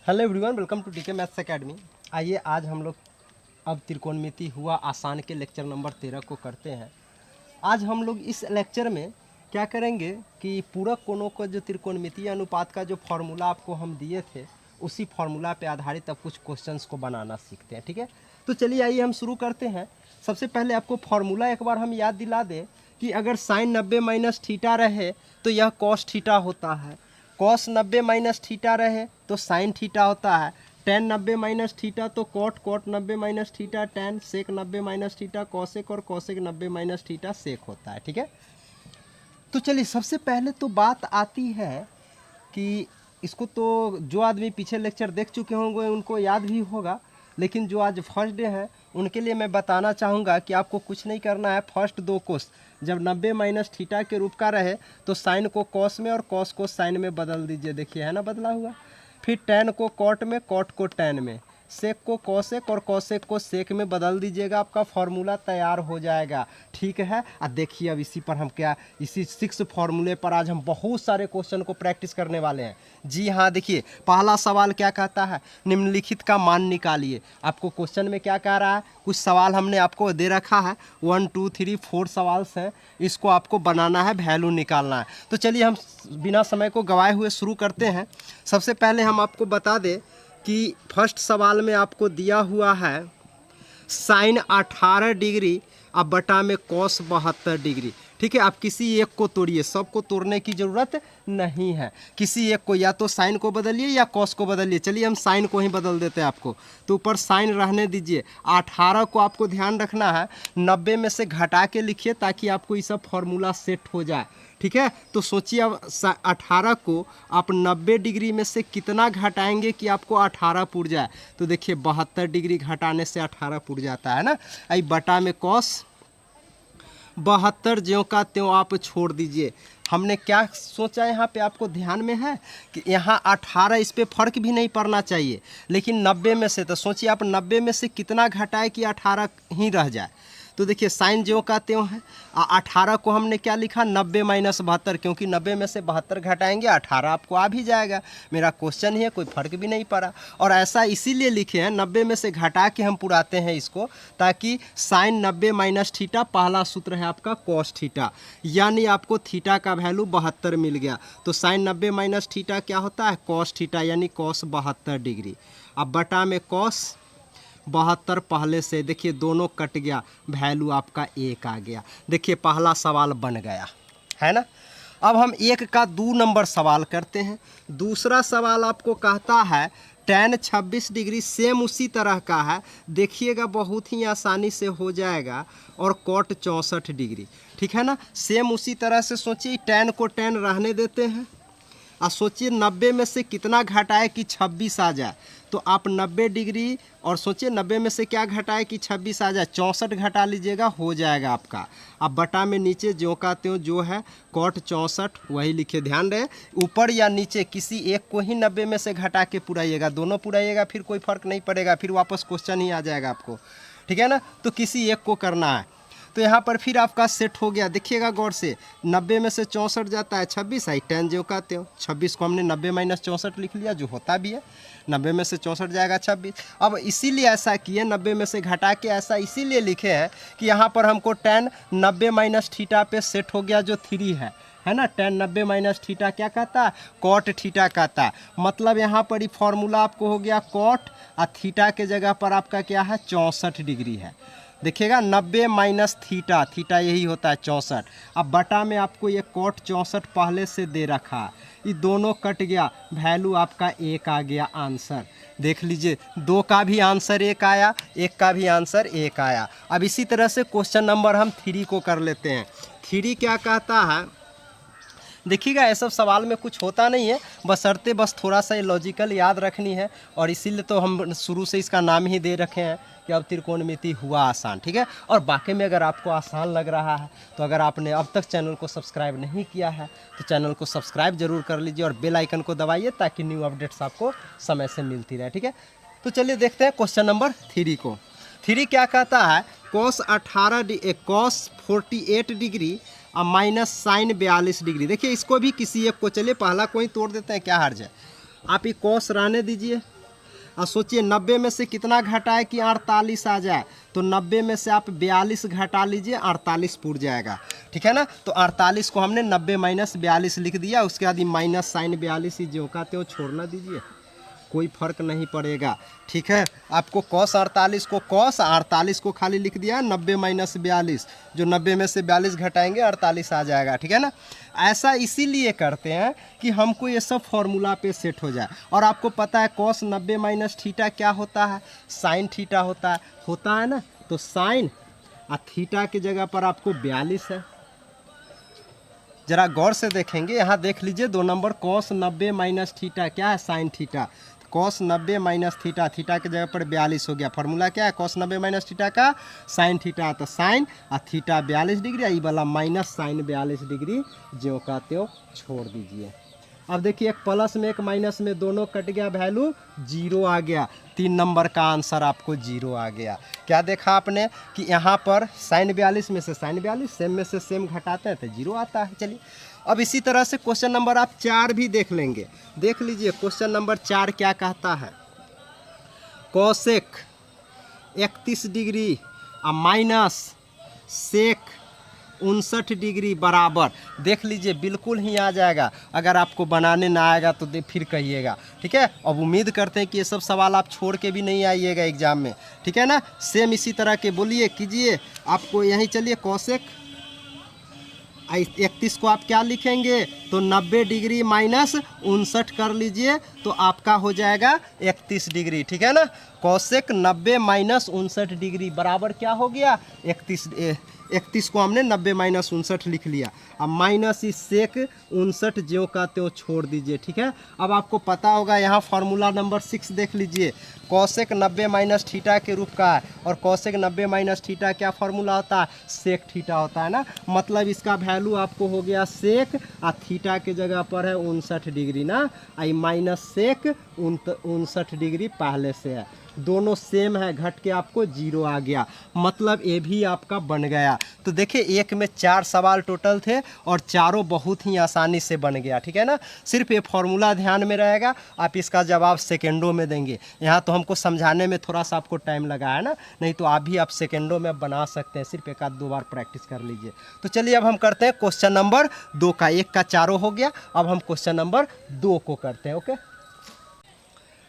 Hello everyone, welcome to टीके maths academy. आइए आज हम लोग अब त्रिकोणमिति हुआ आसान के लेक्चर नंबर 13 को करते हैं। आज हम लोग इस लेक्चर में क्या करेंगे कि पूरक कोणों का जो त्रिकोणमितीय अनुपात का जो फॉर्मूला आपको हम दिए थे उसी फॉर्मूला पे आधारित अब कुछ क्वेश्चंस को बनाना सीखते हैं। ठीक है, तो चलिए आइए हम शुरू करते हैं। सबसे पहले आपको फॉर्मूला एक बार हम याद दिला दें कि अगर साइन 90 माइनस थीटा रहे तो यह कॉस थीटा होता है, कॉस 90 माइनस थीटा रहे तो साइन थीटा होता है, टेन 90 माइनस थीटा तो cot, cot 90 minus theta tan, sec 90 minus theta cosec और कॉसेक 90 माइनस थीटा सेक होता है। ठीक है, तो चलिए सबसे पहले तो बात आती है कि इसको तो जो आदमी पीछे लेक्चर देख चुके होंगे उनको याद भी होगा, लेकिन जो आज फर्स्ट डे है उनके लिए मैं बताना चाहूँगा कि आपको कुछ नहीं करना है। फर्स्ट दो कोस जब 90 माइनस थीटा के रूप का रहे तो साइन को कॉस में और कॉस को साइन में बदल दीजिए। देखिए है ना बदला हुआ। फिर टेन को कॉट में, कॉट को टेन में, सेक को कॉसेक और कॉसेक को सेक में बदल दीजिएगा, आपका फॉर्मूला तैयार हो जाएगा। ठीक है, अब देखिए अब इसी पर हम क्या इसी 6 फॉर्मूले पर आज हम बहुत सारे क्वेश्चन को प्रैक्टिस करने वाले हैं। जी हाँ, देखिए पहला सवाल क्या कहता है, निम्नलिखित का मान निकालिए। आपको क्वेश्चन में क्या कह रहा है, कुछ सवाल हमने आपको दे रखा है, 1 2 3 4 सवाल हैं, इसको आपको बनाना है, वैल्यू निकालना है। तो चलिए हम बिना समय को गवाए हुए शुरू करते हैं। सबसे पहले हम आपको बता दें कि फर्स्ट सवाल में आपको दिया हुआ है साइन 18 डिग्री अब बटा में कॉस 72 डिग्री। ठीक है, आप किसी एक को तोड़िए, सबको तोड़ने की ज़रूरत नहीं है। किसी एक को या तो साइन को बदलिए या कॉस को बदलिए। चलिए हम साइन को ही बदल देते हैं आपको, तो ऊपर साइन रहने दीजिए। 18 को आपको ध्यान रखना है 90 में से घटा के लिखिए ताकि आपको ये सब फॉर्मूला सेट हो जाए। ठीक है, तो सोचिए अब 18 को आप 90 डिग्री में से कितना घटाएंगे कि आपको 18 पुर जाए। तो देखिए 72 डिग्री घटाने से 18 पुर जाता है ना। आई बटा में कॉस 72 ज्यों का त्यों आप छोड़ दीजिए। हमने क्या सोचा यहाँ पे आपको ध्यान में है कि यहाँ 18 इस पे फर्क भी नहीं पड़ना चाहिए, लेकिन 90 में से तो सोचिए आप 90 में से कितना घटाए कि 18 ही रह जाए। तो देखिए साइन ज्यों का त्यों है। 18 को हमने क्या लिखा 90 माइनस 72, क्योंकि 90 में से 72 घटाएंगे 18 आपको आ भी जाएगा। मेरा क्वेश्चन ही है, कोई फर्क भी नहीं पड़ा। और ऐसा इसीलिए लिखे हैं 90 में से घटा के हम पुराते हैं इसको, ताकि साइन 90 माइनस थीटा, पहला सूत्र है आपका कॉस थीटा, यानी आपको थीटा का वैल्यू 72 मिल गया। तो साइन 90 माइनस थीटा क्या होता है कॉस थीटा, यानी कॉस 72 डिग्री। अब बटा में कॉस 72 पहले से देखिए दोनों कट गया, वैल्यू आपका 1 आ गया। देखिए पहला सवाल बन गया है ना। अब हम 1 का 2 नंबर सवाल करते हैं। दूसरा सवाल आपको कहता है tan 26 डिग्री, सेम उसी तरह का है, देखिएगा बहुत ही आसानी से हो जाएगा। और कॉट 64 डिग्री, ठीक है ना, सेम उसी तरह से। सोचिए tan को tan रहने देते हैं और सोचिए 90 में से कितना घटाए कि 26 आ जाए। तो आप 90 डिग्री और सोचिए 90 में से क्या घटाए कि 26 आ जाए, 64 घटा लीजिएगा, हो जाएगा आपका। अब बटा में नीचे ज्यों का त्यों जो है कॉट 64 वही लिखे। ध्यान रहे ऊपर या नीचे किसी एक को ही 90 में से घटा के पुराइएगा, दोनों पुराइएगा फिर कोई फर्क नहीं पड़ेगा, फिर वापस क्वेश्चन ही आ जाएगा आपको। ठीक है ना, तो किसी एक को करना है। तो यहाँ पर फिर आपका सेट हो गया। देखिएगा गौर से 90 में से 64 जाता है 26, आई tan ज्यों का त्यों। 26 को हमने 90 माइनस 64 लिख लिया, जो होता भी है। 90 में से 64 जाएगा 26। अब इसीलिए ऐसा किए 90 में से घटा के ऐसा इसीलिए लिखे हैं कि यहाँ पर हमको tan 90 माइनस थीटा पे सेट हो गया, जो 3 है ना। tan 90 माइनस थीटा क्या कहता है कॉट थीटा कहता है। मतलब यहाँ पर ही फॉर्मूला आपको हो गया कॉट, और थीटा के जगह पर आपका क्या है 64 डिग्री है। देखिएगा 90 माइनस थीटा, थीटा यही होता है 64। अब बटा में आपको ये कॉट 64 पहले से दे रखा है, ये दोनों कट गया, वैल्यू आपका 1 आ गया आंसर। देख लीजिए 2 का भी आंसर 1 आया, 1 का भी आंसर 1 आया। अब इसी तरह से क्वेश्चन नंबर हम 3 को कर लेते हैं। 3 क्या कहता है, देखिएगा ये सब सवाल में कुछ होता नहीं है, बशर्ते बस थोड़ा सा लॉजिकल याद रखनी है, और इसीलिए तो हम शुरू से इसका नाम ही दे रखे हैं कि अब त्रिकोणमिति हुआ आसान। ठीक है, और बाकी में अगर आपको आसान लग रहा है तो अगर आपने अब तक चैनल को सब्सक्राइब नहीं किया है तो चैनल को सब्सक्राइब जरूर कर लीजिए और बेल आइकन को दबाइए ताकि न्यू अपडेट्स आपको समय से मिलती रहे। ठीक है, तो चलिए देखते हैं क्वेश्चन नंबर 3 को। 3 क्या कहता है कॉस 48 डिग्री और माइनस साइन 42 डिग्री। देखिए इसको भी किसी एक को, चलिए पहला कोई तोड़ देते हैं, क्या हर्ज है। आप ये कॉस रहने दीजिए, और सोचिए 90 में से कितना घटाए कि 48 आ जाए, तो 90 में से आप 42 घटा लीजिए, 48 पूर जाएगा। ठीक है ना, तो 48 को हमने 90 माइनस 42 लिख दिया। उसके बाद माइनस साइन 42 ही ज्यों का त्यों छोड़ना दीजिए, कोई फर्क नहीं पड़ेगा। ठीक है, आपको कॉस 48 को कॉस 48 को खाली लिख दिया 90 माइनस 42, जो 90 में से 42 घटाएंगे 48 आ जाएगा। ठीक है ना, ऐसा इसीलिए करते हैं कि हमको ये सब फॉर्मूला पे सेट हो जाए। और आपको पता है कॉस 90 माइनस थीटा क्या होता है, साइन थीटा होता है ना। तो साइन और थीटा की जगह पर आपको 42 है। जरा गौर से देखेंगे, यहाँ देख लीजिए 2 नंबर, कॉस 90 माइनस थीटा क्या है, sine theta. Cos 90 minus theta, theta की जगह पर 42 हो गया। फार्मूला क्या है, कॉस 90 माइनस थीटा का साइन थीटा, तो साइन और थीटा 42 डिग्री, ये वाला माइनस साइन 42 डिग्री ज्यों का त्यों छोड़ दीजिए। अब देखिए एक प्लस में एक माइनस में दोनों कट गया, वैल्यू 0 आ गया। 3 नंबर का आंसर आपको 0 आ गया। क्या देखा आपने कि यहाँ पर साइन 42 में से साइन 42, सेम में से सेम घटाते हैं तो 0 आता है। चलिए अब इसी तरह से क्वेश्चन नंबर आप 4 भी देख लेंगे। देख लीजिए क्वेश्चन नंबर 4 क्या कहता है, कोसेक 31 डिग्री और माइनस सेक 59 डिग्री बराबर। देख लीजिए बिल्कुल ही आ जाएगा, अगर आपको बनाने ना आएगा तो फिर कहिएगा। ठीक है, अब उम्मीद करते हैं कि ये सब सवाल आप छोड़ के भी नहीं आइएगा एग्जाम में। ठीक है ना, सेम इसी तरह के बोलिए कीजिए। आपको यहीं चलिए कोसेक 31 को आप क्या लिखेंगे, तो 90 डिग्री माइनस 59 कर लीजिए, तो आपका हो जाएगा 31 डिग्री। ठीक है ना, कोसेक 90 माइनस 59 डिग्री बराबर क्या हो गया 31 को हमने 90 माइनस 59 लिख लिया। अब माइनस इस सेक 59 ज्यों का त्यों छोड़ दीजिए। ठीक है, अब आपको पता होगा यहाँ फार्मूला नंबर 6 देख लीजिए, कोसेक 90 माइनस थीटा के रूप का है, और कोसेक 90 माइनस थीटा क्या फार्मूला होता है, सेक थीटा होता है ना। मतलब इसका वैल्यू आपको हो गया सेक, और थीटा के जगह पर है 59 डिग्री ना, आई माइनस सेक 59 डिग्री पहले से है, दोनों सेम है, घट के आपको 0 आ गया। मतलब ये भी आपका बन गया। तो देखिए एक में 4 सवाल टोटल थे और चारों बहुत ही आसानी से बन गया। ठीक है ना, सिर्फ ये फॉर्मूला ध्यान में रहेगा, आप इसका जवाब सेकेंडों में देंगे। यहाँ तो हमको समझाने में थोड़ा सा आपको टाइम लगा है ना, नहीं तो आप भी आप सेकेंडों में बना सकते हैं, सिर्फ 1-2 बार प्रैक्टिस कर लीजिए। तो चलिए अब हम करते हैं क्वेश्चन नंबर 2 का, 1 का चारों हो गया, अब हम क्वेश्चन नंबर 2 को करते हैं। ओके,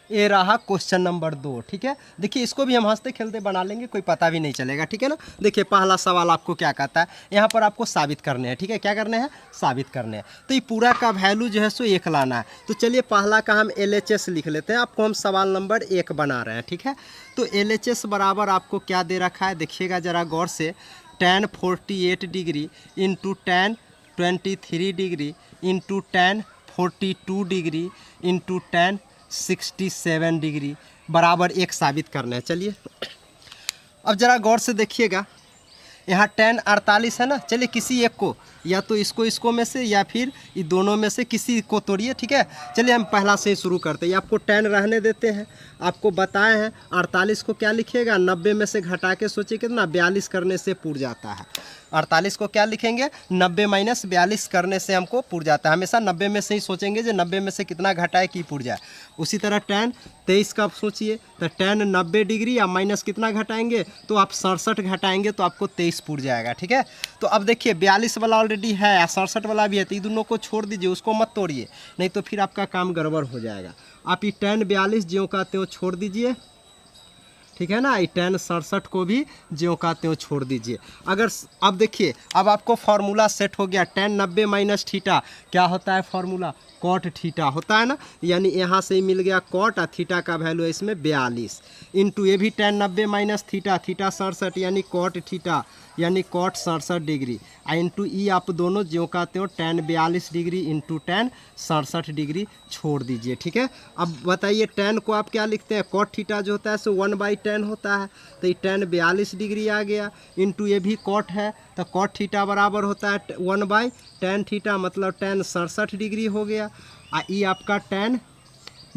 ये रहा क्वेश्चन नंबर 2। ठीक है, देखिए इसको भी हम हंसते खेलते बना लेंगे, कोई पता भी नहीं चलेगा। ठीक है ना, देखिए पहला सवाल आपको क्या कहता है, यहाँ पर आपको साबित करने हैं। ठीक है, क्या करने हैं, साबित करने हैं। तो ये पूरा का वैल्यू जो है सो 1 लाना है। तो चलिए पहला का हम LHS लिख लेते हैं, आपको हम सवाल नंबर 1 बना रहे हैं। ठीक है, तो LHS बराबर आपको क्या दे रखा है, देखिएगा ज़रा गौर से, tan 48 degree into tan 23 degree into tan 42 degree into tan 67 degree बराबर 1 साबित करना है। चलिए अब ज़रा गौर से देखिएगा, यहाँ tan 48 है ना, चलिए किसी एक को, या तो इसको में से या फिर ये दोनों में से किसी को तोड़िए। ठीक है, चलिए हम पहला से ही शुरू करते हैं, आपको tan रहने देते हैं। आपको बताए हैं 48 को क्या लिखिएगा, 90 में से घटा के सोचिए कितना, 42 करने से पूर जाता है। 48 को क्या लिखेंगे, 90 माइनस 42 करने से हमको पूर जाता है। हमेशा 90 में से ही सोचेंगे जो 90 में से कितना घटाए कि पूर जाए। उसी तरह tan 23 का सोचिए, तो tan 90 डिग्री या माइनस कितना घटाएंगे, तो आप 67 घटाएंगे तो आपको 23 पूर जाएगा। ठीक है, तो अब देखिए 42 वाला ऑलरेडी है, 67 वाला भी है, तो ये दोनों को छोड़ दीजिए, उसको मत तोड़िए, नहीं तो फिर आपका काम गड़बड़ हो जाएगा। आप ये tan 42 ज्यों का त्यों छोड़ दीजिए। ठीक है ना, ये tan 67 को भी ज्यों का त्यों छोड़ दीजिए। अगर अब देखिए, अब आपको फार्मूला सेट हो गया, tan 90 माइनस थीटा क्या होता है, फार्मूला कॉट थीटा होता है ना, यानी यहाँ से ही मिल गया कॉट, और थीटा का वैल्यू है इसमें 42 इंटू ये भी tan 90 माइनस थीटा, थीटा 67 यानी कॉट थीटा यानी कॉट 67 डिग्री, इंटू ई आप दोनों ज्यों का त्यों tan 42 degree into tan 67 degree छोड़ दीजिए। ठीक है, अब बताइए tan को आप क्या लिखते हैं, कॉट थीटा जो होता है सो 1/tan होता है, तो ये tan 42 डिग्री आ गया, इंटू ये भी कॉट है, तो कॉट थीटा बराबर होता है 1/tan थीटा, मतलब tan 67 डिग्री हो गया, और ई आपका tan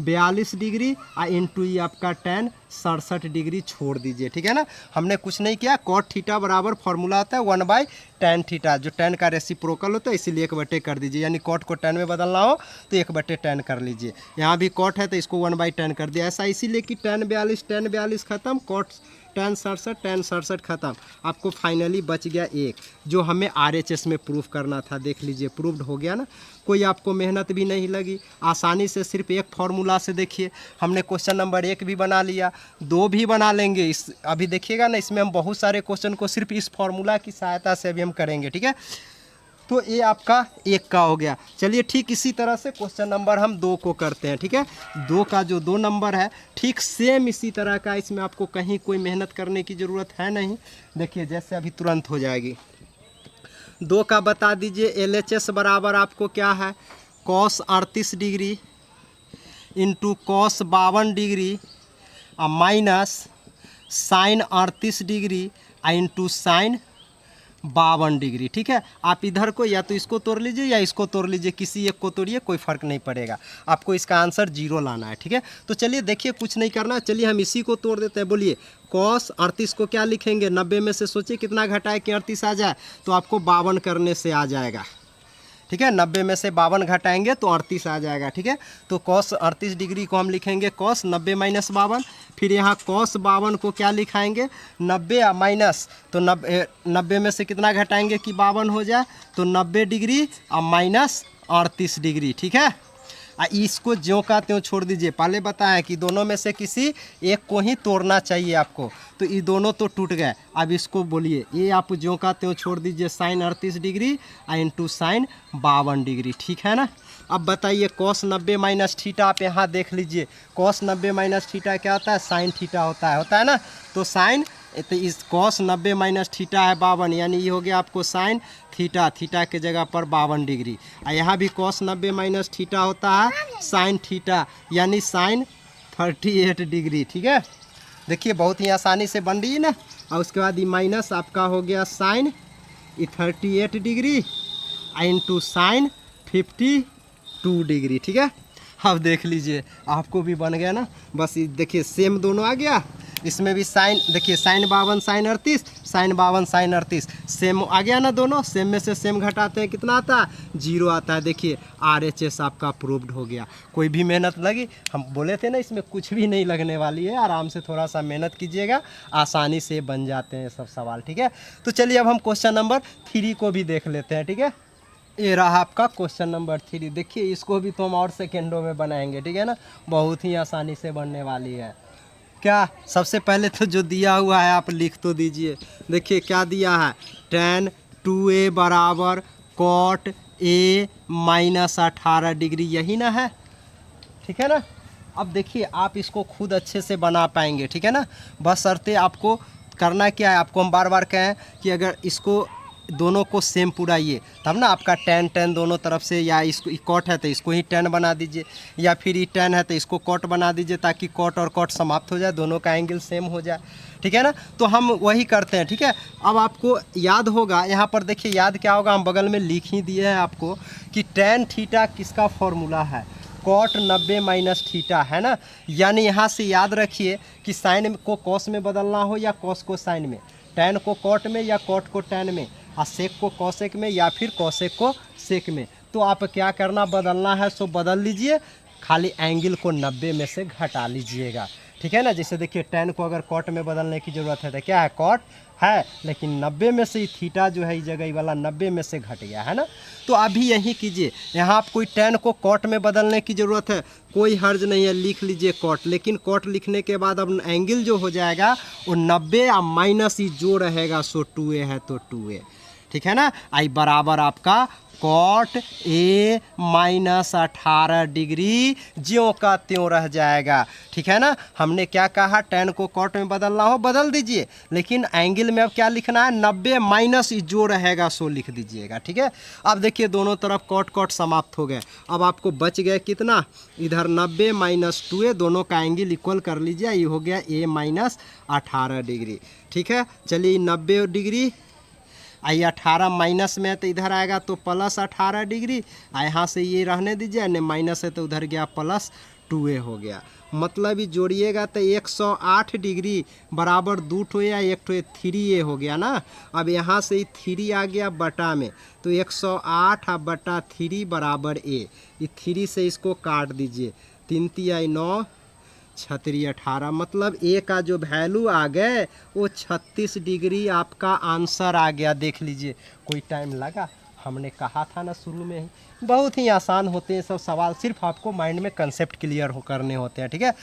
42 डिग्री, और इंटू ई आपका tan 67 डिग्री छोड़ दीजिए, ठीक है ना। हमने कुछ नहीं किया, कॉट थीटा बराबर फॉर्मूला आता है 1/tan थीटा, जो tan का रेसिप्रोकल होता है, इसीलिए 1/tan कर दीजिए, यानी कॉट को tan में बदलना हो तो 1/tan कर लीजिए। यहाँ भी कॉट है तो इसको 1/tan कर दिया, ऐसा इसीलिए कि tan 42 खत्म, कॉट tan 67 खत्म, आपको फाइनली बच गया 1, जो हमें RHS में प्रूफ करना था। देख लीजिए प्रूफ्ड हो गया ना, कोई आपको मेहनत भी नहीं लगी, आसानी से सिर्फ एक फार्मूला से देखिए हमने क्वेश्चन नंबर 1 भी बना लिया, 2 भी बना लेंगे। इस अभी देखिएगा ना, इसमें हम बहुत सारे क्वेश्चन को सिर्फ इस फार्मूला की सहायता से अभी हम करेंगे, ठीक है। तो ये आपका 1 का हो गया। चलिए ठीक इसी तरह से क्वेश्चन नंबर हम 2 को करते हैं, ठीक है। 2 का जो 2 नंबर है ठीक सेम इसी तरह का, इसमें आपको कहीं कोई मेहनत करने की ज़रूरत है नहीं। देखिए जैसे अभी तुरंत हो जाएगी। 2 का बता दीजिए, LHS बराबर आपको क्या है, cos 38 degree into cos 52 degree minus sine 38 degree into sine 52 degree, ठीक है। आप इधर को या तो इसको तोड़ लीजिए या इसको तोड़ लीजिए, किसी एक को तोड़िए, कोई फ़र्क नहीं पड़ेगा, आपको इसका आंसर 0 लाना है, ठीक है। तो चलिए देखिए कुछ नहीं करना, चलिए हम इसी को तोड़ देते हैं। बोलिए cos 38 को क्या लिखेंगे, 90 में से सोचिए कितना घटाए कि 38 आ जाए, तो आपको 52 करने से आ जाएगा, ठीक है। 90 में से 52 घटाएंगे तो 38 आ जाएगा, ठीक है। तो cos 38 डिग्री को हम लिखेंगे cos 90 माइनस 52, फिर यहाँ cos 52 को क्या लिखाएंगे, 90 माइनस, तो 90 में से कितना घटाएंगे कि 52 हो जाए, तो 90 डिग्री और माइनस 38 डिग्री, ठीक है। इसको ज्यों का त्यों छोड़ दीजिए, पहले बताएं कि दोनों में से किसी एक को ही तोड़ना चाहिए आपको, तो ये दोनों तो टूट गए। अब इसको बोलिए, ये आप ज्यों का त्यों छोड़ दीजिए, sine 38 degree into sine 52 degree, ठीक है ना। अब बताइए cos 90 माइनस थीटा, आप यहाँ देख लीजिए, cos 90 माइनस थीटा क्या होता है, साइन थीटा होता है ना। तो साइन, तो इस cos 90 माइनस थीटा है 52, यानी ये हो गया आपको साइन थीटा, थीटा के जगह पर 52 डिग्री। और यहाँ भी cos 90 माइनस थीटा होता है साइन थीटा, यानी साइन 38 डिग्री, ठीक है। देखिए बहुत ही आसानी से बन रही है ना। और उसके बाद ये माइनस आपका हो गया sine 38 degree into sine 52 degree, ठीक है। अब देख लीजिए आपको भी बन गया ना, बस देखिए सेम दोनों आ गया, इसमें भी साइन, देखिए sine 52 sine 38, sine 52 sine 38 same आ गया ना, दोनों सेम में से सेम घटाते हैं कितना आता है, 0 आता है। देखिए RHS आपका प्रूव्ड हो गया। कोई भी मेहनत लगी, हम बोले थे ना इसमें कुछ भी नहीं लगने वाली है, आराम से थोड़ा सा मेहनत कीजिएगा, आसानी से बन जाते हैं सब सवाल, ठीक है। तो चलिए अब हम क्वेश्चन नंबर 3 को भी देख लेते हैं, ठीक है। ये रहा आपका क्वेश्चन नंबर 3। देखिए इसको भी तो हम और सेकेंडों में बनाएंगे, ठीक है ना, बहुत ही आसानी से बनने वाली है। क्या सबसे पहले तो जो दिया हुआ है आप लिख तो दीजिए। देखिए क्या दिया है, tan 2a बराबर cot a माइनस 18 डिग्री, यही ना है, ठीक है ना। अब देखिए आप इसको खुद अच्छे से बना पाएंगे, ठीक है ना, बशर्ते आपको करना क्या है, आपको हम बार बार कहें कि अगर इसको दोनों को सेम पुराइए तब ना आपका tan दोनों तरफ से, या इसको कॉट है तो इसको ही tan बना दीजिए, या फिर ये tan है तो इसको कॉट बना दीजिए, ताकि कॉट और कॉट समाप्त हो जाए, दोनों का एंगल सेम हो जाए, ठीक है ना। तो हम वही करते हैं, ठीक है। अब आपको याद होगा, यहाँ पर देखिए याद क्या होगा, हम बगल में लिख ही दिए हैं आपको कि tan थीटा किसका फॉर्मूला है, cot 90 माइनस थीटा, है ना। यानी यहाँ से याद रखिए कि साइन को कॉस में बदलना हो या कॉस को साइन में, tan को कॉट में या कॉट को tan में, और सेक को कॉसेक में या फिर कॉसेक को सेक में, तो आप क्या करना, बदलना है सो बदल लीजिए, खाली एंगल को 90 में से घटा लीजिएगा, ठीक है ना। जैसे देखिए tan को अगर कॉट में बदलने की ज़रूरत है तो क्या है, कॉट है, लेकिन 90 में से थीटा जो है इस जगह वाला 90 में से घट गया, है ना। तो अभी यही कीजिए, यहाँ आप कोई tan को कॉट में बदलने की ज़रूरत है, कोई हर्ज नहीं है, लिख लीजिए कॉट, लेकिन कॉट लिखने के बाद अब एंगल जो हो जाएगा वो 90 और माइनस ही जो रहेगा सो 2a है तो 2a, ठीक है ना। आई बराबर आपका cot a माइनस 18 डिग्री ज्यों का त्यों रह जाएगा, ठीक है ना। हमने क्या कहा, tan को cot में बदलना हो बदल दीजिए, लेकिन एंगल में अब क्या लिखना है, 90 माइनस जो रहेगा सो लिख दीजिएगा, ठीक है। अब देखिए दोनों तरफ cot समाप्त हो गए, अब आपको बच गए कितना, इधर 90 माइनस 2a, दोनों का एंगल इक्वल कर लीजिए, ये हो गया a माइनस 18 डिग्री, ठीक है। चलिए 90 डिग्री, आई 18 माइनस में है तो इधर आएगा तो प्लस 18 डिग्री, यहाँ से ये रहने दीजिए, ने माइनस है तो उधर गया प्लस 2a हो गया। मतलब ही जोड़िएगा तो 108 डिग्री बराबर 2 ठो या 1 ठो 3a हो गया ना। अब यहाँ से ही 3 आ गया बटा में, तो 108 बटा 3 बराबर a। ये 3 से इसको काट दीजिए, 3 तिया 9 छतरी 18, मतलब ए का जो वैल्यू आ गए वो 36 डिग्री आपका आंसर आ गया। देख लीजिए, कोई टाइम लगा, हमने कहा था ना शुरू में ही, बहुत ही आसान होते हैं सब सवाल, सिर्फ आपको माइंड में कंसेप्ट क्लियर हो करने होते हैं, ठीक है।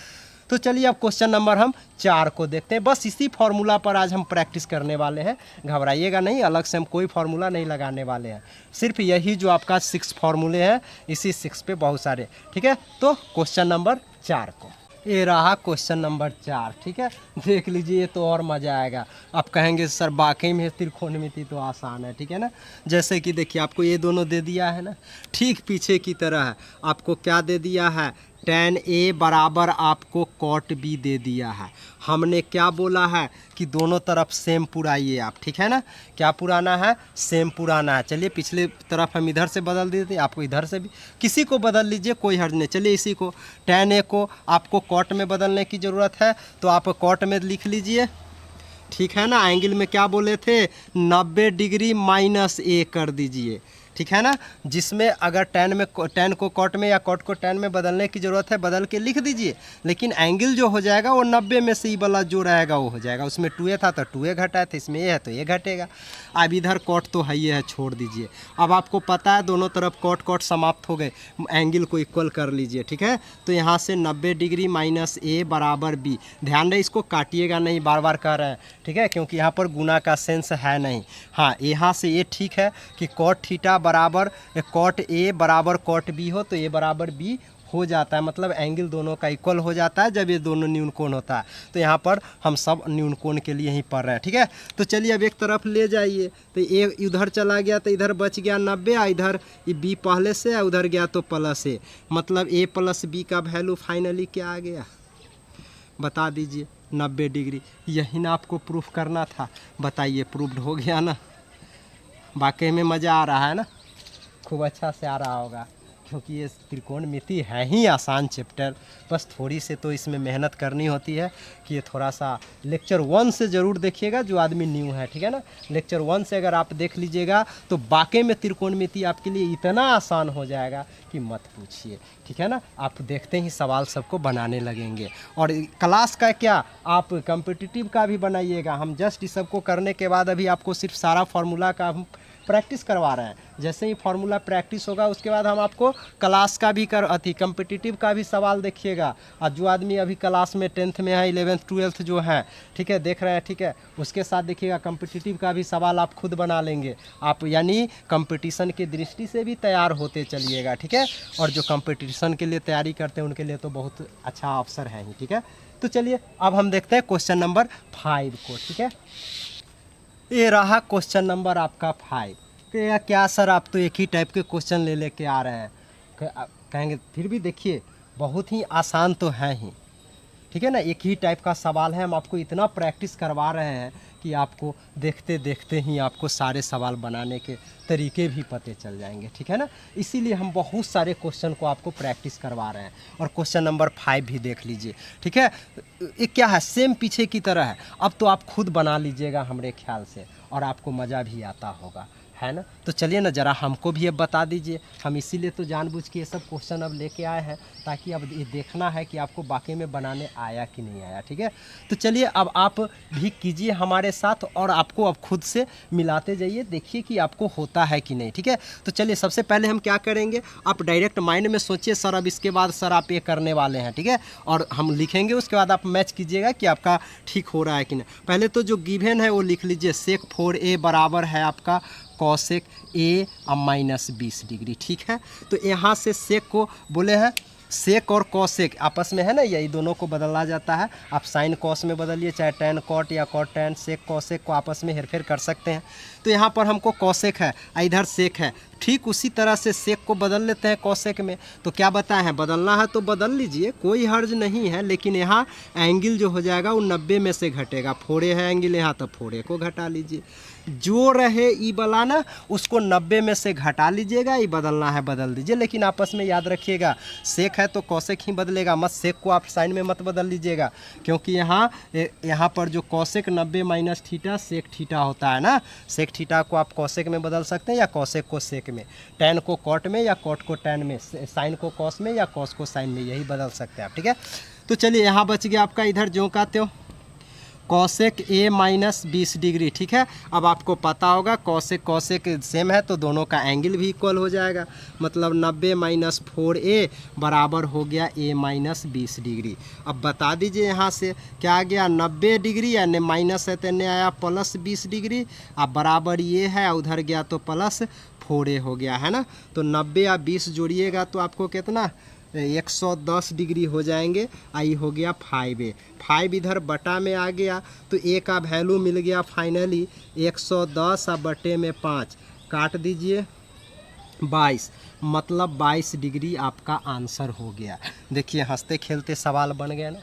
तो चलिए अब क्वेश्चन नंबर हम 4 को देखते हैं। बस इसी फार्मूला पर आज हम प्रैक्टिस करने वाले हैं, घबराइएगा नहीं, अलग से हम कोई फार्मूला नहीं लगाने वाले हैं, सिर्फ यही जो आपका 6 फार्मूले हैं, इसी 6 पे बहुत सारे, ठीक है। तो क्वेश्चन नंबर 4 को, ये रहा क्वेश्चन नंबर 4, ठीक है। देख लीजिए, ये तो और मज़ा आएगा। आप कहेंगे सर वाकई में त्रिकोणमिति तो आसान है, ठीक है ना। जैसे कि देखिए, आपको ये दोनों दे दिया है ना, ठीक पीछे की तरह है। आपको क्या दे दिया है, tan A बराबर आपको cot B दे दिया है। हमने क्या बोला है कि दोनों तरफ सेम पुराइए आप, ठीक है ना। क्या पुराना है, सेम पुराना है। चलिए पिछले तरफ हम इधर से बदल देते, आपको इधर से भी किसी को बदल लीजिए, कोई हर्ज नहीं। चलिए इसी को tan A को आपको cot में बदलने की ज़रूरत है, तो आप cot में लिख लीजिए, ठीक है ना। एंगल में क्या बोले थे, 90 डिग्री माइनस a कर दीजिए, ठीक है ना। जिसमें अगर tan को cot में या cot को tan में बदलने की ज़रूरत है, बदल के लिख दीजिए, लेकिन एंगल जो हो जाएगा वो 90 में से ही वाला जो रहेगा वो हो जाएगा। उसमें 2a था तो 2a घटाया था, इसमें ये है तो ये घटेगा। अब इधर cot तो है ही है, छोड़ दीजिए। अब आपको पता है दोनों तरफ cot समाप्त हो गए, एंगल को इक्वल कर लीजिए, ठीक है। तो यहाँ से 90 डिग्री माइनस a बराबर b। ध्यान रहे, इसको काटिएगा नहीं, बार बार कह रहे हैं, ठीक है, क्योंकि यहाँ पर गुना का सेंस है नहीं। हाँ, यहाँ से ये ठीक है कि cot थीटा बराबर cot A बराबर cot B हो, तो A बराबर B हो जाता है, मतलब एंगल दोनों का इक्वल हो जाता है जब ये दोनों न्यून कोण होता है। तो यहाँ पर हम सब न्यून कोण के लिए ही पढ़ रहे हैं, ठीक है। तो चलिए अब एक तरफ ले जाइए, तो ए उधर चला गया तो इधर बच गया 90, इधर ये B पहले से है, उधर गया तो प्लस A, मतलब A प्लस B का वैल्यू फाइनली क्या आ गया, बता दीजिए, 90 डिग्री। यही ना आपको प्रूफ करना था, बताइए प्रूफ्ड हो गया ना। वाकई में मज़ा आ रहा है ना, खूब अच्छा से आ रहा होगा, क्योंकि ये त्रिकोणमिति है ही आसान चैप्टर। बस थोड़ी से तो इसमें मेहनत करनी होती है कि ये थोड़ा सा लेक्चर 1 से ज़रूर देखिएगा जो आदमी न्यू है, ठीक है ना। लेक्चर 1 से अगर आप देख लीजिएगा तो वाकई में त्रिकोणमिति आपके लिए इतना आसान हो जाएगा कि मत पूछिए, ठीक है ना। आप देखते ही सवाल सबको बनाने लगेंगे। और क्लास का क्या, आप कम्पिटिटिव का भी बनाइएगा। हम जस्ट इस सबको करने के बाद अभी आपको सिर्फ सारा फार्मूला का हम प्रैक्टिस करवा रहे हैं। जैसे ही फार्मूला प्रैक्टिस होगा उसके बाद हम आपको क्लास का भी कम्पिटिटिव का भी सवाल देखिएगा। और जो आदमी अभी क्लास में 10th में है, 11th 12th जो है, ठीक है, देख रहे हैं, ठीक है, उसके साथ देखिएगा कम्पिटिटिव का भी सवाल आप खुद बना लेंगे आप, यानी कंपटीशन की दृष्टि से भी तैयार होते चलिएगा, ठीक है। और जो कंपटीशन के लिए तैयारी करते हैं उनके लिए तो बहुत अच्छा अवसर है ही, ठीक है। तो चलिए अब हम देखते हैं क्वेश्चन नंबर 5 को, ठीक है। ये रहा क्वेश्चन नंबर आपका 5। क्या सर आप तो एक ही टाइप के क्वेश्चन ले लेके आ रहे हैं, कहेंगे, फिर भी देखिए बहुत ही आसान तो है ही, ठीक है ना। एक ही टाइप का सवाल है, हम आपको इतना प्रैक्टिस करवा रहे हैं कि आपको देखते देखते ही आपको सारे सवाल बनाने के तरीके भी पते चल जाएंगे, ठीक है ना। इसीलिए हम बहुत सारे क्वेश्चन को आपको प्रैक्टिस करवा रहे हैं। और क्वेश्चन नंबर 5 भी देख लीजिए, ठीक है। ये क्या है, सेम पीछे की तरह है। अब तो आप खुद बना लीजिएगा हमारे ख्याल से, और आपको मज़ा भी आता होगा, है ना। तो चलिए ना, ज़रा हमको भी अब बता दीजिए। हम इसीलिए तो जानबूझ के ये सब क्वेश्चन अब लेके आए हैं, ताकि अब ये देखना है कि आपको वाकई में बनाने आया कि नहीं आया, ठीक है। तो चलिए अब आप भी कीजिए हमारे साथ, और आपको अब खुद से मिलाते जाइए, देखिए कि आपको होता है कि नहीं, ठीक है। तो चलिए सबसे पहले हम क्या करेंगे, आप डायरेक्ट माइंड में सोचिए सर अब इसके बाद सर आप ये करने वाले हैं, ठीक है। और हम लिखेंगे, उसके बाद आप मैच कीजिएगा कि आपका ठीक हो रहा है कि नहीं। पहले तो जो गिवन है वो लिख लीजिए, sec 4a बराबर है आपका कॉसेक A माइनस 20 डिग्री, ठीक है। तो यहाँ से सेक को बोले हैं, सेक और कॉसेक आपस में है ना, यही दोनों को बदला जाता है। आप साइन कॉस में बदलिए, चाहे टैन कॉट या कॉट टैन, सेक कॉसेक को आपस में हेरफेर कर सकते हैं। तो यहाँ पर हमको कॉसेक है, इधर सेक है, ठीक उसी तरह से सेक को बदल लेते हैं कॉसेक में। तो क्या बताए हैं, बदलना है तो बदल लीजिए, कोई हर्ज नहीं है। लेकिन यहाँ एंगल जो हो जाएगा वो 90 में से घटेगा, फोड़े है एंगल यहाँ, तो फोड़े को घटा लीजिए। जो रहे ई वाला ना उसको 90 में से घटा लीजिएगा, ई बदलना है बदल दीजिए, लेकिन आपस में याद रखिएगा सेक है तो कौशिक ही बदलेगा, मत सेक को आप साइन में मत बदल लीजिएगा, क्योंकि यहाँ पर जो cosec 90 minus theta sec theta होता है ना, सेक थीटा को आप कौशिक में बदल सकते हैं या कौशिक को सेक में, टैन को कॉट में या कॉट को टैन में, साइन को कॉस में या कॉस को साइन में, यही बदल सकते हैं आप। ठीक है, तो चलिए यहाँ बच गया आपका इधर जो का त्यों कौशिक ए माइनस 20 डिग्री। ठीक है, अब आपको पता होगा कौशिक कौशिक सेम है तो दोनों का एंगल भी इक्वल हो जाएगा, मतलब 90 माइनस 4a बराबर हो गया a माइनस 20 डिग्री। अब बता दीजिए यहाँ से क्या आ गया, 90 डिग्री यानी माइनस है तो ने आया प्लस 20 डिग्री, अब बराबर ये है उधर गया तो प्लस 4a हो गया है ना। तो 90 या 20 जोड़िएगा तो आपको कितना 110 डिग्री हो जाएंगे, आई हो गया 5a, 5 इधर बटा में आ गया तो a का वैल्यू मिल गया फाइनली 110 बटे में 5 काट दीजिए 22, मतलब 22 डिग्री आपका आंसर हो गया। देखिए हंसते खेलते सवाल बन गया ना,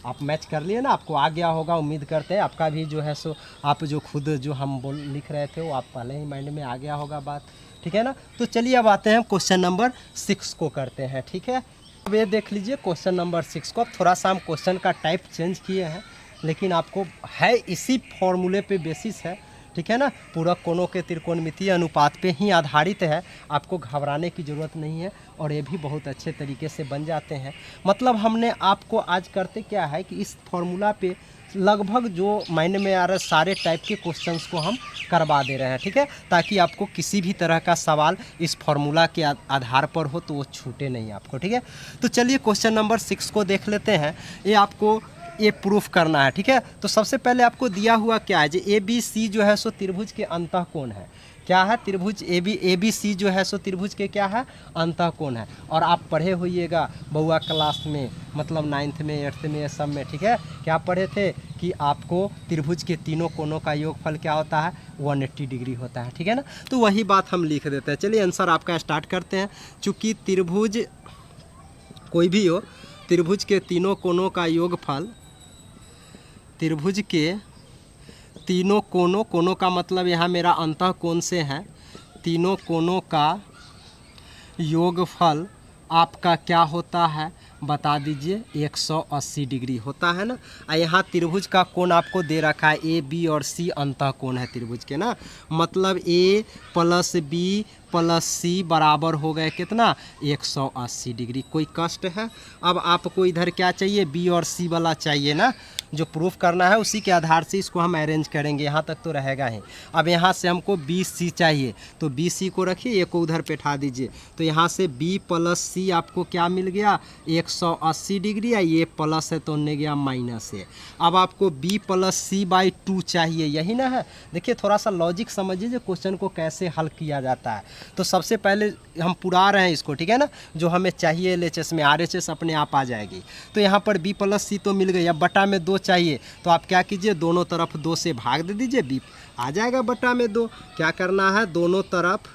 आप मैच कर लिए ना, आपको आ गया होगा, उम्मीद करते हैं आपका भी जो है सो आप जो खुद जो हम लिख रहे थे वो आप पहले ही माइंड में आ गया होगा बात। ठीक है ना, तो चलिए अब आते हैं क्वेश्चन नंबर 6 को करते हैं। ठीक है, अब ये देख लीजिए क्वेश्चन नंबर 6 को, अब थोड़ा सा हम क्वेश्चन का टाइप चेंज किए हैं, लेकिन आपको है इसी फॉर्मूले पे बेसिस है। ठीक है ना, पूरक कोणों के त्रिकोणमितीय अनुपात पे ही आधारित है, आपको घबराने की ज़रूरत नहीं है और ये भी बहुत अच्छे तरीके से बन जाते हैं। मतलब हमने आपको आज करते क्या है कि इस फॉर्मूला पे लगभग जो माइंड में आ रहा है सारे टाइप के क्वेश्चंस को हम करवा दे रहे हैं। ठीक है, ताकि आपको किसी भी तरह का सवाल इस फॉर्मूला के आधार पर हो तो वो छूटे नहीं आपको। ठीक है, तो चलिए क्वेश्चन नंबर 6 को देख लेते हैं, ये आपको ये प्रूफ करना है। ठीक है, तो सबसे पहले आपको दिया हुआ क्या है, जो ABC जो है सो त्रिभुज के अंतःकोण है, क्या है त्रिभुज ABC जो है सो त्रिभुज के क्या है अंतःकोण है। और आप पढ़े होइएगा बउआ क्लास में, मतलब 9th में 8th में सब में। ठीक है, क्या पढ़े थे कि आपको त्रिभुज के तीनों कोणों का योगफल क्या होता है 180 डिग्री होता है। ठीक है ना, तो वही बात हम लिख देते हैं। चलिए आंसर आपका स्टार्ट करते हैं। चूँकि त्रिभुज कोई भी हो, त्रिभुज के तीनों कोणों का योगफल, त्रिभुज के तीनों कोणों का मतलब यहाँ मेरा अंतःकोण से है, तीनों कोणों का योगफल आपका क्या होता है बता दीजिए 180 डिग्री होता है ना। यहाँ त्रिभुज का कोण आपको दे रखा है AB और C अंतःकोण है त्रिभुज के ना, मतलब A plus B plus C बराबर हो गए कितना 180 डिग्री। कोई कष्ट है, अब आपको इधर क्या चाहिए B और C वाला चाहिए ना, जो प्रूफ करना है उसी के आधार से इसको हम अरेंज करेंगे, यहाँ तक तो रहेगा ही। अब यहाँ से हमको BC चाहिए तो BC को रखिए, ए को उधर पे उठा दीजिए, तो यहाँ से B प्लस C आपको क्या मिल गया 180 डिग्री, या ये प्लस है तो ने गया माइनस है। अब आपको B प्लस C बाई 2 चाहिए, यही ना है। देखिए थोड़ा सा लॉजिक समझिए जो क्वेश्चन को कैसे हल किया जाता है। तो सबसे पहले हम पुरा रहे हैं इसको, ठीक है ना, जो हमें चाहिए LHS में RHS अपने आप आ जाएगी। तो यहाँ पर B प्लस C तो मिल गई, अब बटा में 2 चाहिए तो आप क्या कीजिए दोनों तरफ 2 से भाग दे दीजिए, B आ जाएगा बटा में 2। क्या करना है दोनों तरफ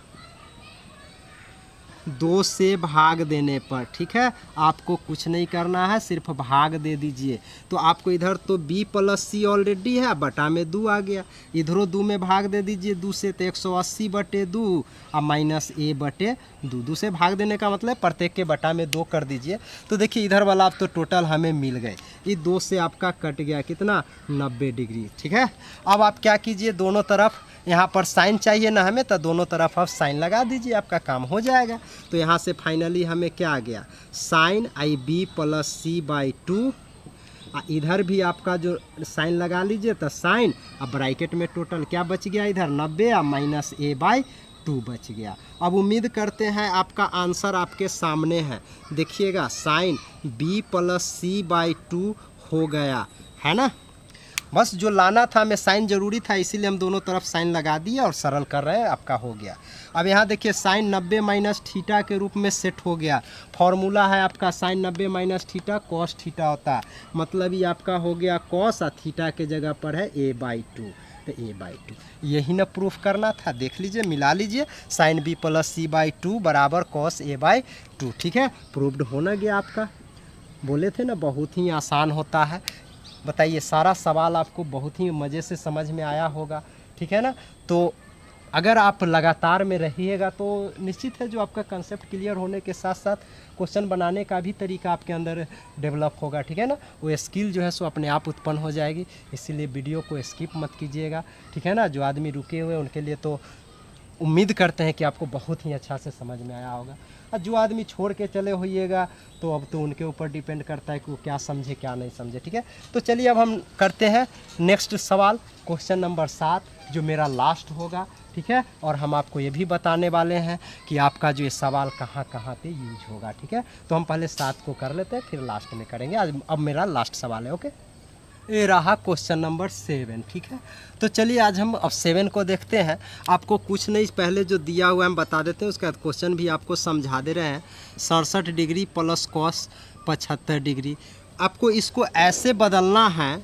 2 से भाग देने पर, ठीक है, आपको कुछ नहीं करना है, सिर्फ भाग दे दीजिए। तो आपको इधर तो B प्लस C ऑलरेडी है, बटा में 2 आ गया, इधरों 2 में भाग दे दीजिए 2 से, तो 180 बटे 2 और माइनस A बटे 2। 2 से भाग देने का मतलब प्रत्येक के बटा में 2 कर दीजिए। तो देखिए इधर वाला आप तो टोटल हमें मिल गए, ये 2 से आपका कट गया कितना 90 डिग्री। ठीक है, अब आप क्या कीजिए दोनों तरफ, यहाँ पर साइन चाहिए ना हमें, तो दोनों तरफ आप साइन लगा दीजिए, आपका काम हो जाएगा। तो यहाँ से फाइनली हमें क्या आ गया sine IB plus C by 2, इधर भी आपका जो साइन लगा लीजिए तो साइन, अब ब्रैकेट में टोटल क्या बच गया इधर 90 और माइनस A बाई 2 बच गया। अब उम्मीद करते हैं आपका आंसर आपके सामने है, देखिएगा sine B plus C by 2 हो गया है ना। बस जो लाना था हमें साइन ज़रूरी था, इसीलिए हम दोनों तरफ साइन लगा दिए और सरल कर रहे हैं, आपका हो गया। अब यहाँ देखिए साइन 90 माइनस थीटा के रूप में सेट हो गया। फॉर्मूला है आपका sine 90 minus theta cos theta होता है, मतलब ये आपका हो गया कॉस और थीटा के जगह पर है A बाई 2, तो A बाई 2 यही ना प्रूफ करना था। देख लीजिए मिला लीजिए, sine B plus C by 2 बराबर कॉस A बाई 2। ठीक है, प्रूव्ड होना गया आपका। बोले थे ना बहुत ही आसान होता है। बताइए सारा सवाल आपको बहुत ही मज़े से समझ में आया होगा, ठीक है ना। तो अगर आप लगातार में रहिएगा तो निश्चित है जो आपका कंसेप्ट क्लियर होने के साथ साथ क्वेश्चन बनाने का भी तरीका आपके अंदर डेवलप होगा, ठीक है ना। वो स्किल जो है सो अपने आप उत्पन्न हो जाएगी। इसीलिए वीडियो को स्किप मत कीजिएगा, ठीक है ना। जो आदमी रुके हुए उनके लिए तो उम्मीद करते हैं कि आपको बहुत ही अच्छा से समझ में आया होगा, और जो आदमी छोड़ के चले होइएगा तो अब तो उनके ऊपर डिपेंड करता है कि वो क्या समझे क्या नहीं समझे, ठीक है। तो चलिए अब हम करते हैं नेक्स्ट सवाल, क्वेश्चन नंबर 7, जो मेरा लास्ट होगा, ठीक है। और हम आपको ये भी बताने वाले हैं कि आपका जो ये सवाल कहाँ कहाँ पे यूज होगा, ठीक है। तो हम पहले 7 को कर लेते हैं, फिर लास्ट में करेंगे। आज अब मेरा लास्ट सवाल है, ओके। ये रहा क्वेश्चन नंबर 7, ठीक है। तो चलिए आज हम अब 7 को देखते हैं। आपको कुछ नहीं, पहले जो दिया हुआ है हम बता देते हैं, उसके बाद क्वेश्चन भी आपको समझा दे रहे हैं। 67 डिग्री प्लस कॉस 75 डिग्री, आपको इसको ऐसे बदलना है,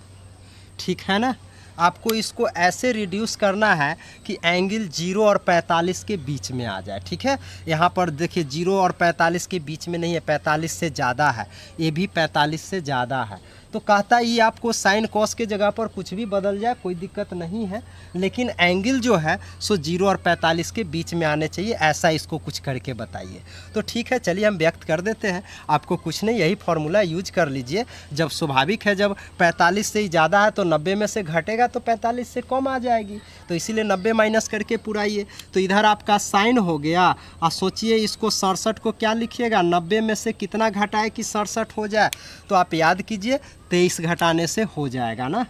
ठीक है ना। आपको इसको ऐसे रिड्यूस करना है कि एंगल 0 और 45 के बीच में आ जाए, ठीक है। यहाँ पर देखिए 0 और 45 के बीच में नहीं है, 45 से ज़्यादा है, ये भी 45 से ज़्यादा है। तो कहता है ये आपको साइन कॉस के जगह पर कुछ भी बदल जाए कोई दिक्कत नहीं है, लेकिन एंगल जो है सो 0 और 45 के बीच में आने चाहिए, ऐसा इसको कुछ करके बताइए। तो ठीक है, चलिए हम व्यक्त कर देते हैं। आपको कुछ नहीं, यही फार्मूला यूज कर लीजिए। जब स्वाभाविक है, जब 45 से ही ज़्यादा है तो 90 में से घटेगा तो 45 से कम आ जाएगी, तो इसीलिए 90 माइनस करके पुराइए। तो इधर आपका साइन हो गया, और सोचिए इसको 67 को क्या लिखिएगा, 90 में से कितना घटाए कि 67 हो जाए। तो आप याद कीजिए 23 घटाने से हो जाएगा ना।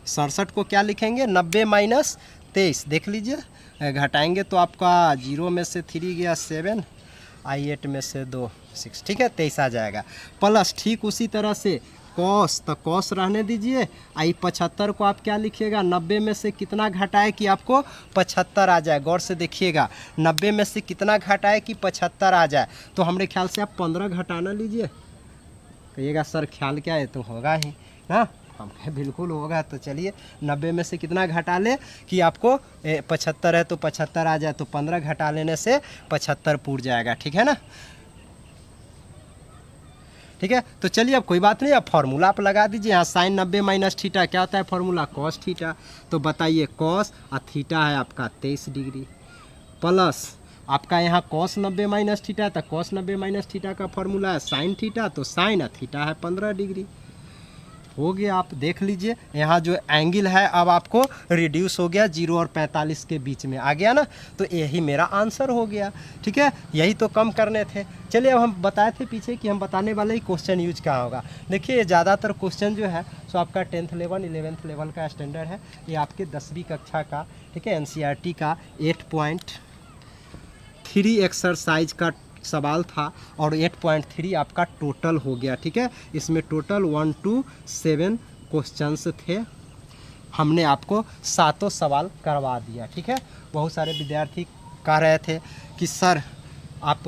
67 को क्या लिखेंगे, 90 माइनस 23, देख लीजिए घटाएंगे तो आपका 0 में से 3 गया 7, आई 8 में से 2 6, ठीक है, 23 आ जाएगा। प्लस ठीक उसी तरह से कॉस, तो कॉस रहने दीजिए। आई 75 को आप क्या लिखिएगा, 90 में से कितना घटाए कि आपको 75 आ जाए। गौर से देखिएगा, 90 में से कितना घटाए कि 75 आ जाए। तो हमारे ख्याल से आप 15 घटाना लीजिए। कहिएगा सर ख्याल क्या है, तो होगा ही ना, हम बिल्कुल होगा। तो चलिए 90 में से कितना घटा ले कि आपको 75 है तो 75 आ जाए, तो 15 घटा लेने से 75 पूर जाएगा, ठीक है ना। ठीक है, तो चलिए अब कोई बात नहीं, अब फार्मूला आप लगा दीजिए। यहाँ साइन 90 माइनस थीटा क्या होता है फार्मूला, कॉस थीटा। तो बताइए कॉस और थीटा है आपका 23 डिग्री, प्लस आपका यहाँ कॉस 90 माइनस थीटा है, तो कॉस 90 माइनस थीटा का फार्मूला है साइन थीटा, तो साइन और थीटा है 15 डिग्री। हो गया, आप देख लीजिए यहाँ जो एंगल है अब आपको रिड्यूस हो गया, 0 और 45 के बीच में आ गया ना। तो यही मेरा आंसर हो गया, ठीक है। यही तो कम करने थे। चलिए अब हम बताए थे पीछे कि हम बताने वाले ही क्वेश्चन यूज कहाँ होगा। देखिए ज़्यादातर क्वेश्चन जो है सो आपका 10th लेवल 11th लेवल का स्टैंडर्ड है, ये आपके 10वीं कक्षा का, ठीक है, NCERT का 8.3 एक्सरसाइज का सवाल था, और 8.3 आपका टोटल हो गया, ठीक है। इसमें टोटल 1 to 7 क्वेश्चंस थे। हमने आपको 7 सवाल करवा दिया, ठीक है। बहुत सारे विद्यार्थी कह रहे थे कि सर आप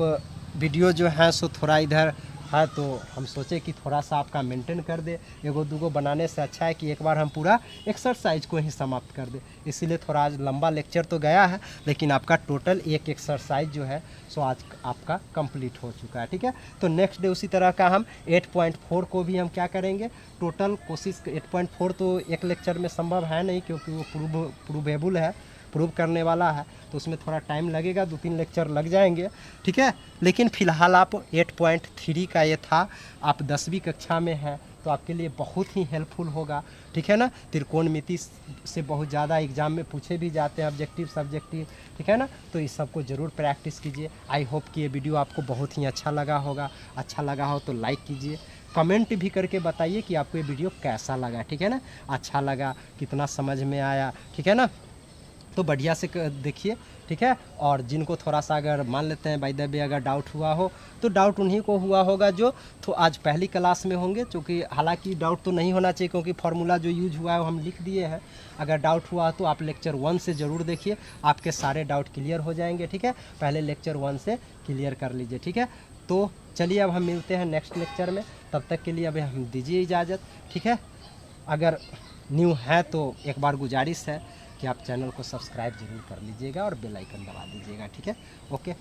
वीडियो जो है सो थोड़ा इधर है, तो हम सोचे कि थोड़ा सा आपका मेंटेन कर दे। एगो दूगो बनाने से अच्छा है कि एक बार हम पूरा एक्सरसाइज को ही समाप्त कर दे। इसीलिए थोड़ा आज लंबा लेक्चर तो गया है, लेकिन आपका टोटल एक एक्सरसाइज जो है सो आज आपका कंप्लीट हो चुका है, ठीक है। तो नेक्स्ट डे उसी तरह का हम 8.4 को भी हम क्या करेंगे, टोटल कोशिश। 8.4 तो एक लेक्चर में संभव है नहीं, क्योंकि वो प्रूवेबल है, प्रूव करने वाला है, तो उसमें थोड़ा टाइम लगेगा, 2-3 लेक्चर लग जाएंगे, ठीक है। लेकिन फ़िलहाल आप 8.3 का ये था, आप 10वीं कक्षा में हैं तो आपके लिए बहुत ही हेल्पफुल होगा, ठीक है ना। त्रिकोणमिति से बहुत ज़्यादा एग्जाम में पूछे भी जाते हैं, ऑब्जेक्टिव सब्जेक्टिव, ठीक है ना। तो इस सब को ज़रूर प्रैक्टिस कीजिए। आई होप कि ये वीडियो आपको बहुत ही अच्छा लगा होगा। अच्छा लगा हो तो लाइक कीजिए, कमेंट भी करके बताइए कि आपको ये वीडियो कैसा लगा, ठीक है ना। अच्छा लगा, कितना समझ में आया, ठीक है ना। तो बढ़िया से देखिए, ठीक है। और जिनको थोड़ा सा अगर मान लेते हैं बाय द वे अगर डाउट हुआ हो, तो डाउट उन्हीं को हुआ होगा जो तो आज पहली क्लास में होंगे, क्योंकि हालांकि डाउट तो नहीं होना चाहिए, क्योंकि फार्मूला जो यूज हुआ है वो हम लिख दिए हैं। अगर डाउट हुआ तो आप लेक्चर 1 से ज़रूर देखिए, आपके सारे डाउट क्लियर हो जाएंगे, ठीक है। पहले लेक्चर 1 से क्लियर कर लीजिए, ठीक है। तो चलिए अब हम मिलते हैं नेक्स्ट लेक्चर में, तब तक के लिए अब हम दीजिए इजाज़त, ठीक है। अगर न्यू है तो एक बार गुजारिश है कि आप चैनल को सब्सक्राइब जरूर कर लीजिएगा और बेल आइकन दबा दीजिएगा, ठीक है। ओके।